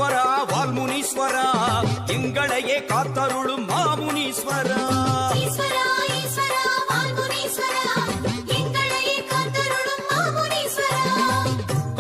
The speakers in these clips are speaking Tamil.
ஈஸ்வரா வால்முனீஸ்வரா எங்களையே காத்தருளும் மாமுனீஸ்வரா.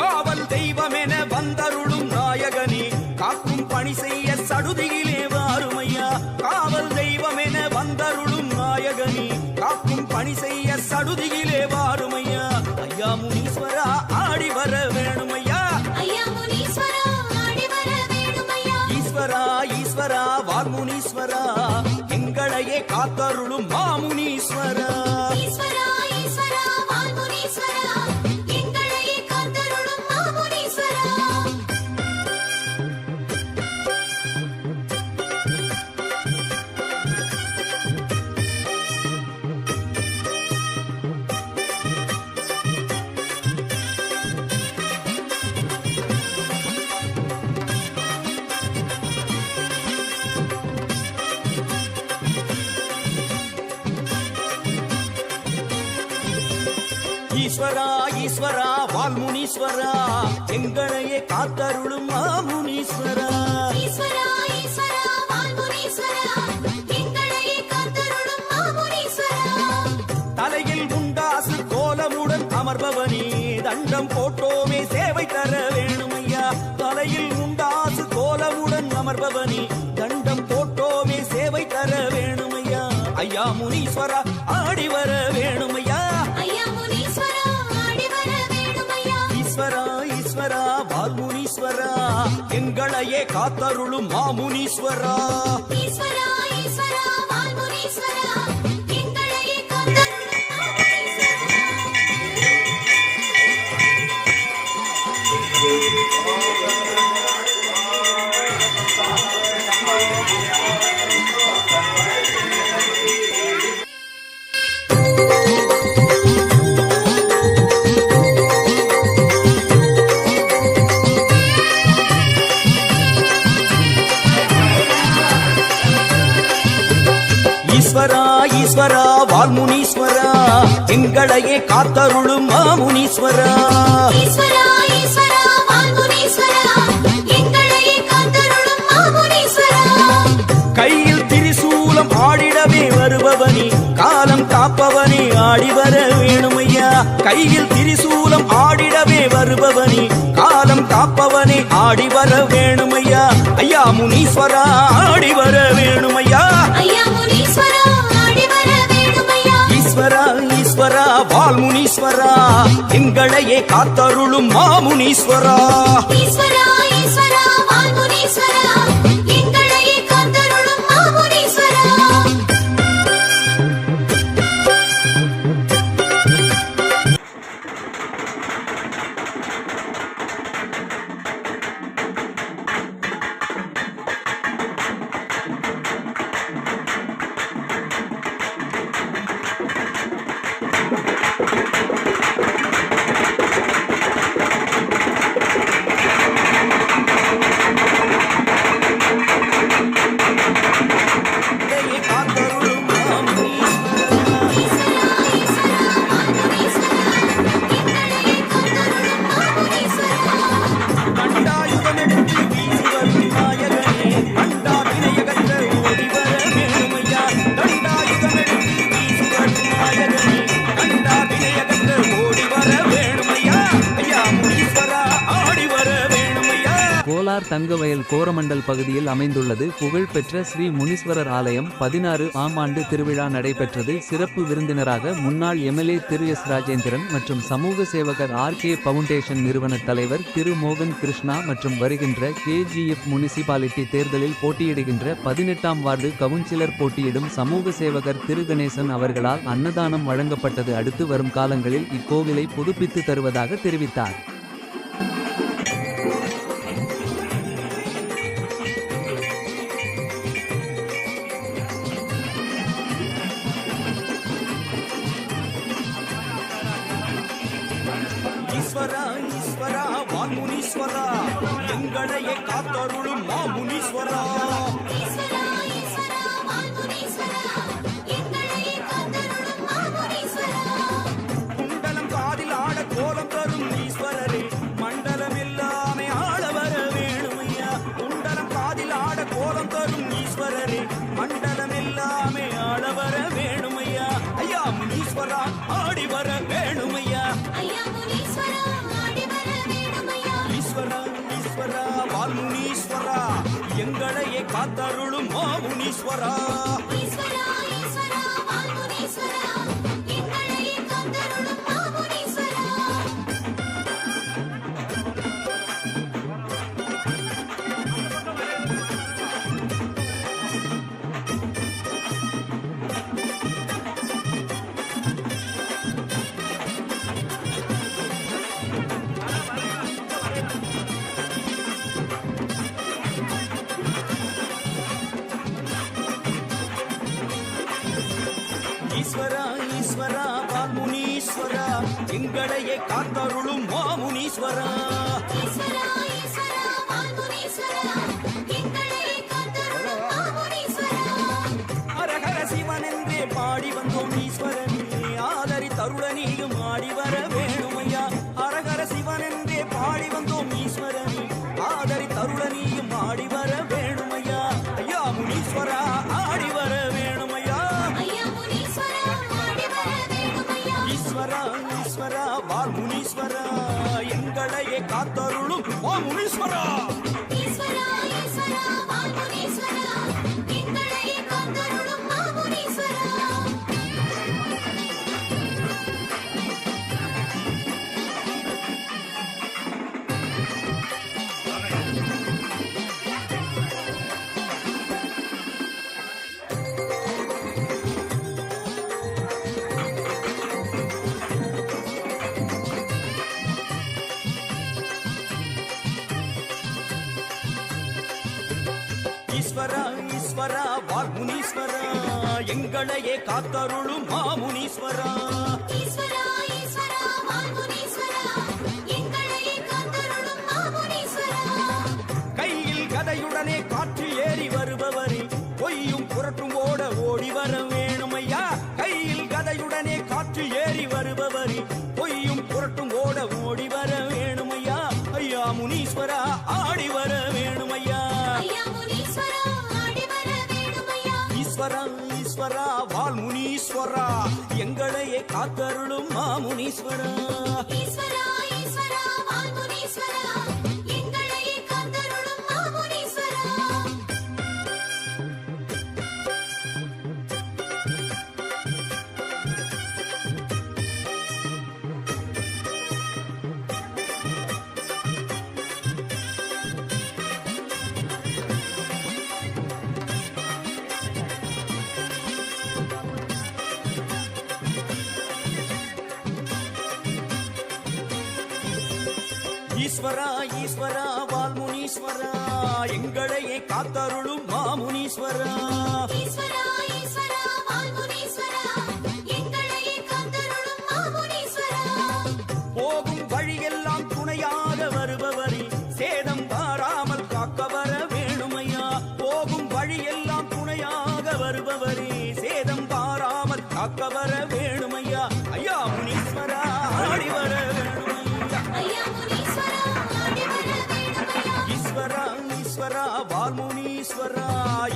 காவல் தெய்வமென வந்தருளும் நாயகனே காக்கும் பணி செய்ய சடுதியிலே வாருமையா. காவல் தெய்வமென வந்தருளும் நாயகனே காக்கும் பணி செய்ய சடுதியிலே வாருமையா. ஐயா முனீஸ்வரா ஆடி வர வேணுமையா. ஈஸ்வரா ஈஸ்வரா வால்முனீஸ்வரா எங்களையே காத்தருளும் மாமுனீஸ்வரா. ஈஸ்வரா ஈஸ்வரா வால்முனீஸ்வரா எங்களையே காத்தருளும் மாமுனீஸ்வரா. தலையில் உண்டாசு கோலமுடன் அமர்பவனே தண்டம் போட்டோமே சேவை தர வேணுமையா. தலையில் உண்டாசு கோலமுடன் அமர்பவனே தண்டம் போட்டோமே சேவை தர வேணுமையா. ஐயா முனீஸ்வரா ஆடி வர வேணுமையா. ஈஸ்வரா ஈஸ்வரா வால்முனீஸ்வரா எங்களையே காத்தருளும் மாமுனீஸ்வரா. ஈஸ்வரா ஈஸ்வரா வால்முனீஸ்வரா எங்களையே காத்தருளும் மாமுனீஸ்வரா. கையில் திரிசூலம் ஆடிடவே வருபவனே காலம் காப்பவனே ஆடி வர வேணுமையா. கையில் திரிசூலம் ஆடிடவே வருபவனே காலம் காப்பவனே ஆடி வர வேணுமையா. ஐயா முனீஸ்வரா ஆடி வர வேணுமையா. ஈஸ்வரா ஈஸ்வரா வால்முனீஸ்வரா எங்களையே காத்தருளும் மாமுனீஸ்வரா. கோலார் தங்கவயல் கோரமண்டல் பகுதியில் அமைந்துள்ளது புகழ்பெற்ற ஸ்ரீ முனீஸ்வரர் ஆலயம். 16ஆம் ஆண்டு திருவிழா நடைபெற்றது. சிறப்பு விருந்தினராக முன்னாள் எம்எல்ஏ திரு எஸ் ராஜேந்திரன் மற்றும் சமூக சேவகர் RK பவுண்டேஷன் நிறுவன தலைவர் திரு மோகன் கிருஷ்ணா மற்றும் வருகின்ற KGF முனிசிபாலிட்டி தேர்தலில் போட்டியிடுகின்ற 18ஆம் வார்டு கவுன்சிலர் போட்டியிடும் சமூக சேவகர் திரு கணேசன் அவர்களால் அன்னதானம் வழங்கப்பட்டது. அடுத்து வரும் காலங்களில் இக்கோவிலை புதுப்பித்து தருவதாக தெரிவித்தார். ஈஸ்வரா ஈஸ்வரா வால்முனீஸ்வரா எங்களையே காத்தருளும் மாமுனீஸ்வரா. குண்டலம் காதில் ஆட கோலம் தரும் ஈஸ்வரரே மண்டலம் எல்லாமே ஆள வர வேணுமையா. வரும் ஈஸ்வரரே மண்டலம் எல்லாமே ஆள வர வேணுமையா ஐயா முனீஸ்வரா ஆடி வர வேணுமையா ஈஸ்வரா ஈஸ்வரா வால்முனீஸ்வரா எங்களையே காத்தருளும் மாமுனீஸ்வரா ஈஸ்வரா ஈஸ்வரா வால்முனீஸ்வரா எங்களையே காத்தருளும் மாமுனீஸ்வரா ஹரஹர சிவன் என்றே பாடி வந்தோம் ஈஸ்வரனே ஆதரி தருளனியும் ஆடி வர வேணுமையா ஹரஹர சிவன் என்றே பாடி வந்தோம் ஈஸ்வரனே ஆதரி தருளனியும் ஆடி வர வேணுமையா ஐயா முனீஸ்வரா ஆடி வர வேணுமையா ஈஸ்வரா ஈஸ்வரா வால்முனீஸ்வரா எங்களையே காத்தருளும் மாமுனீஸ்வரா ஈஸ்வரா ஈஸ்வரா வால்முனீஸ்வரா எங்களையே காத்தருளும் மாமுனீஸ்வரா கையில் கதையுடனே காற்று ஏறி வருபவரே பொய்யும் புரட்டும் ஓட ஓடி வர வேணுமையா கையில் கதையுடனே காற்று ஏறி வருபவரே பொய்யும் புரட்டும் ஓட ஓடி வர வேணுமையா ஐயா முனீஸ்வரா ஆடி வர வேணுமையா ஈஸ்வரா ஈஸ்வரா வால்முனீஸ்வரா எங்களையே காத்தருளும் மாமுனீஸ்வரா ஈஸ்வரா ஈஸ்வரா வால்முனீஸ்வரா எங்களையே காத்தருளும் மாமுனீஸ்வரா போகும் வழியெல்லாம் துணையாக வருபவரே சேதம் பாராமல் காக்க வர வேணுமையா போகும் வழியெல்லாம் துணையாக வருபவரே சேதம் பாராமல் காக்க வர வேணுமையா ஐயா முனீஸ்வரா ஆடி வர ஈஸ்வரா வால்முனீஸ்வரா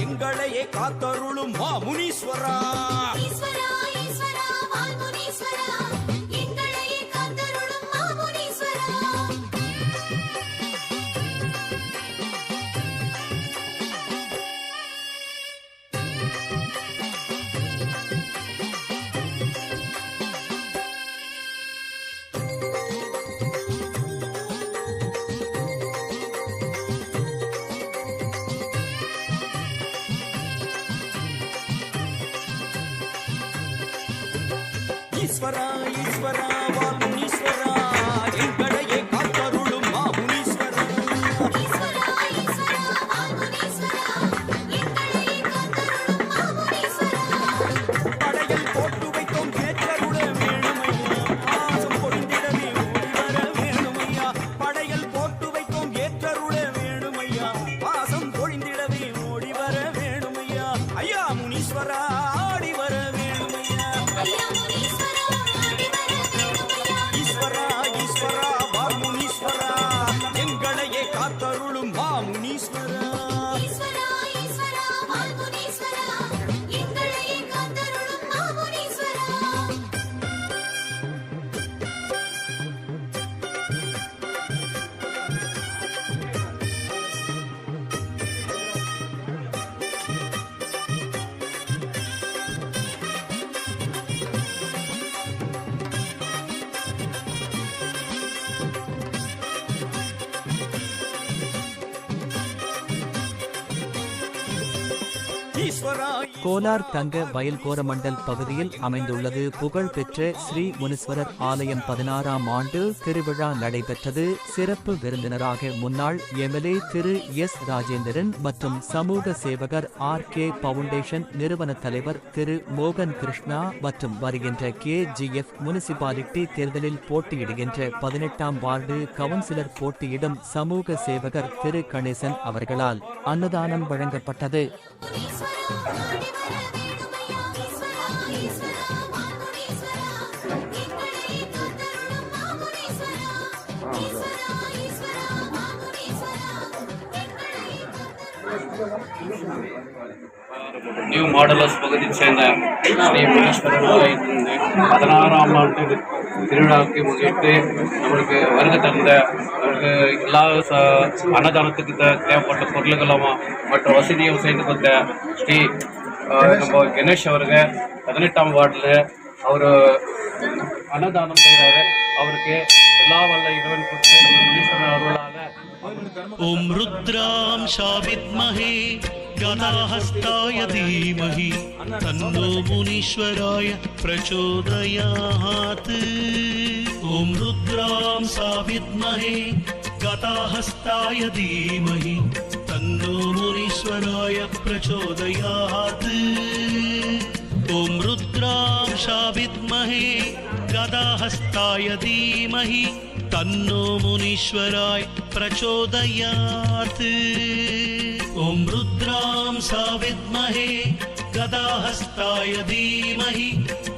எங்களையே காத்தருளும் மாமுனீஸ்வரா ஈஸ்வரா ஈஸ்வரா வால்முனீஸ்வரா எங்களையே காத்தருளும் மாமுனீஸ்வரா படையல் போட்டு வைத்தோம் கேட்டருள வேணுமையா பாசம் பொழிந்திடவே ஓடி வர வேணுமையா படையல் போட்டு வைத்தோம் ஏற்றருள வேணுமையா பாசம் பொழிந்திடவே ஓடி வர வேணுமையா ஐயா முனீஸ்வரா ஆடி வர வேணுமையா ஈஸ்வரா ஈஸ்வரா வால்முனீஸ்வரா எங்களையே காத்தருளும் மாமுனீஸ்வரா ஈஸ்வரா. கோலார் தங்க வயல் கோரமண்டல் பகுதியில் அமைந்துள்ளது புகழ்பெற்ற ஸ்ரீ முனீஸ்வரர் ஆலயம். 16ஆம் ஆண்டு திருவிழா நடைபெற்றது. சிறப்பு விருந்தினராக முன்னாள் எம்எல்ஏ திரு எஸ் ராஜேந்திரன் மற்றும் சமூக சேவகர் RK பவுண்டேஷன் நிறுவன தலைவர் திரு மோகன் கிருஷ்ணா மற்றும் வருகின்ற KGF முனிசிபாலிட்டி தேர்தலில் போட்டியிடுகின்ற 18ஆம் வார்டு கவுன்சிலர் போட்டியிடும் சமூக சேவகர் திரு கணேசன் அவர்களால் அன்னதானம் வழங்கப்பட்டது. நியூ மாடலர்ஸ் பகுதியை சேர்ந்த ஸ்ரீ முனீஸ்வரர் ஆலயத்திலிருந்து 16ஆம் ஆண்டு திருவிழாவுக்கு முன்னிட்டு நம்மளுக்கு வருகை தந்த நம்மளுக்கு எல்லா அன்னதானத்துக்கு தேவைப்பட்ட பொருள்களும் மற்றும் வசதியும் செய்து கொடுத்த ஸ்ரீ நம்ம கணேஷ் அவர்கள் 18ஆம் வார்டில் அவர் அன்னதானம் செய்கிறாரு. அவருக்கு எல்லா வல்ல இறைவன் கொடுத்து நம்ம முனீஸ்வரர் அருளாக ஓம் ருத்ராம் ஷாவித்மஹே கதாஹஸ்தாய தீமஹி தன்னோ முனீஸ்வராய பிரச்சோதயாத். ஓம் ருத்ராம் ஷாவித்மஹே கதாஹஸ்தாய தீமஹி தன்னோ முனீஸ்வராய பிரச்சோதயாத். ஓம் ருத்ராம் ஷாவித்மஹே கதாஹஸ்தாய தீமஹி तन्नो मुनीश्वराय प्रचोदयात्. ॐ रुद्रां साविद्महे गदाहस्ताय धीमहि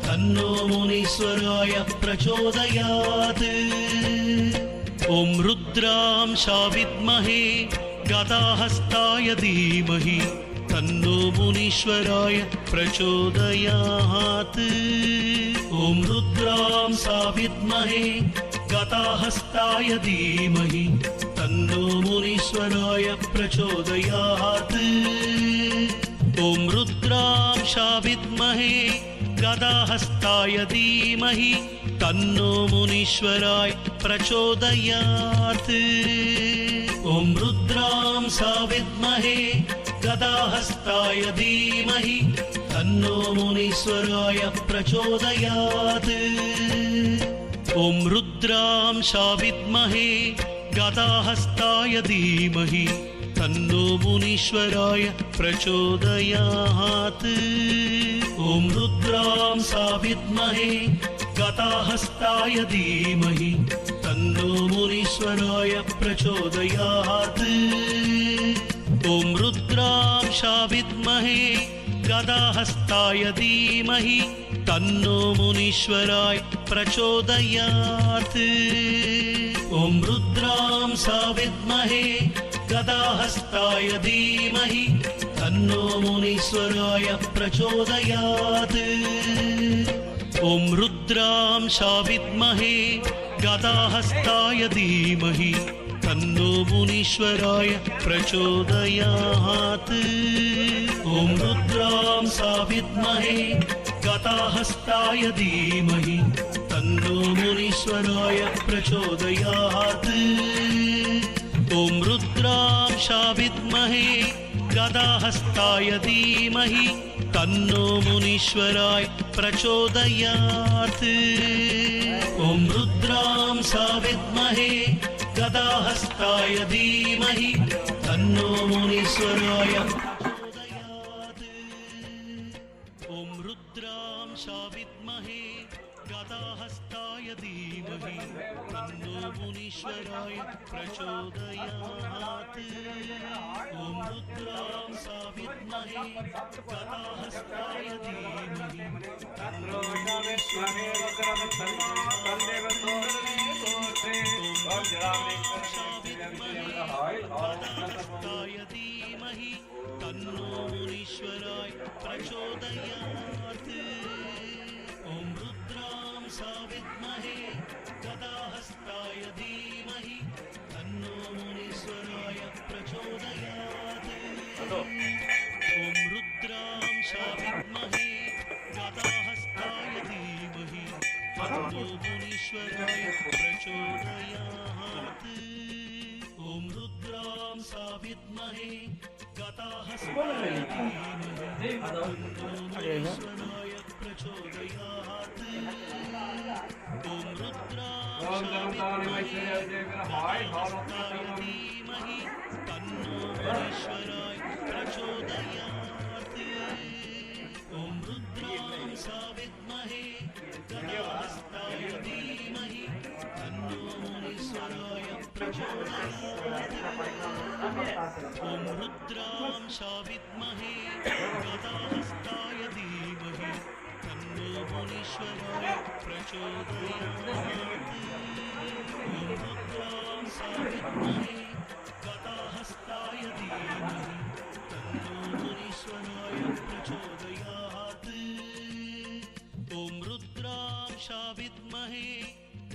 तन्नो मुनीश्वराय प्रचोदयात्. ॐ रुद्रां साविद्महे गदाहस्ताय धीमहि तन्नो मुनीश्वराय प्रचोदयात्. ॐ रुद्रां साविद्महे गदाहस्ताय धीमहि तन्नो मुनीश्वराय प्रचोदयात्. ॐ रुद्रां शाविद्महे गदाहस्ताय धीमहि तन्नो मुनीश्वराय प्रचोदयात्. ॐ रुद्रां शाविद्महे गदाहस्ताय धीमहि तन्नो मुनीश्वराय प्रचोदयात्. ॐ रुद्रां शाविद्महे गदाहस्ताय धीमहि तन्नो मुनीश्वराय प्रचोदयात्. ॐ रुद्रां शाविद्महे गदाहस्ताय धीमहि तन्नो मुनीश्वराय प्रचोदयात्. ॐ रुद्रां शाविद्महे गदाहस्ताय धीमहि तन्नो मुनीश्वराय प्रचोदयात्. ॐ रुद्रां शाविद्महे गदाहस्ताय धीमहि तन्नो मुनीश्वराय प्रचोदयात्. ॐ रुद्रां शाविद्महे गदाहस्ताय धीमहि तन्नो मुनीश्वराय प्रचोदयात्. ॐ रुद्रां शाविद्महे गदाहस्ताय धीमहि तन्नो मुनीश्वराय प्रचोदयात्. ॐ रुद्रां शाविद्महे गदाहस्ताय धीमहि तन्नो मुनीश्वराय प्रचोदयात्. ॐ रुद्रां शाविद्महे गदाहस्ताय धीमहि तन्नो मुनीश्वराय प्रचोदयात्. ॐ रुद्रां शाविद्महे गदाहस्ताय धीमहि तन्नो मुनीश्वराय प्रचोदयात्. ॐ रुद्रां शाविद्महे गदाहस्ताय धीमहि तन्नो मुनीश्वराय गदाहस्ताय धीमहि तन्नो मुनीश्वराय प्रचोदयात्. ॐ रुद्रां शाविद्महे गदाहस्ताय धीमहि तन्नो मुनीश्वराय प्रचोदयात्. ॐ रुद्रां शाविद्महे गदाहस्ताय धीमहि तन्नो मुनीश्वराय प्रचोदयात्. ॐ रुद्रां शाविद्महे गताहस्ताय धीमहि मुनीश्वराय प्रचोदयात् ॐ रुद्राय धीमहि तन्नो मुनीश्वराय प्रचोदयात् ॐ रुद्रां साविद्महे गदाहस्ताय धीमहि तन्नो मुनीश्वराय प्रचोदयात् ॐ रुद्रां साविद्महे गदाहस्ताय धीमहि तन्नो मुनीश्वराय प्रचोदयात् ॐ रुद्रां साविद्महे गदाहस्ताय धीमहि तन्नो मुनीश्वराय प्रचोदयात् ॐ रुद्रां साविद्महे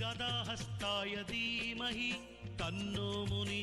गदाहस्ताय धीमहि तन्नो मुनीश्वराय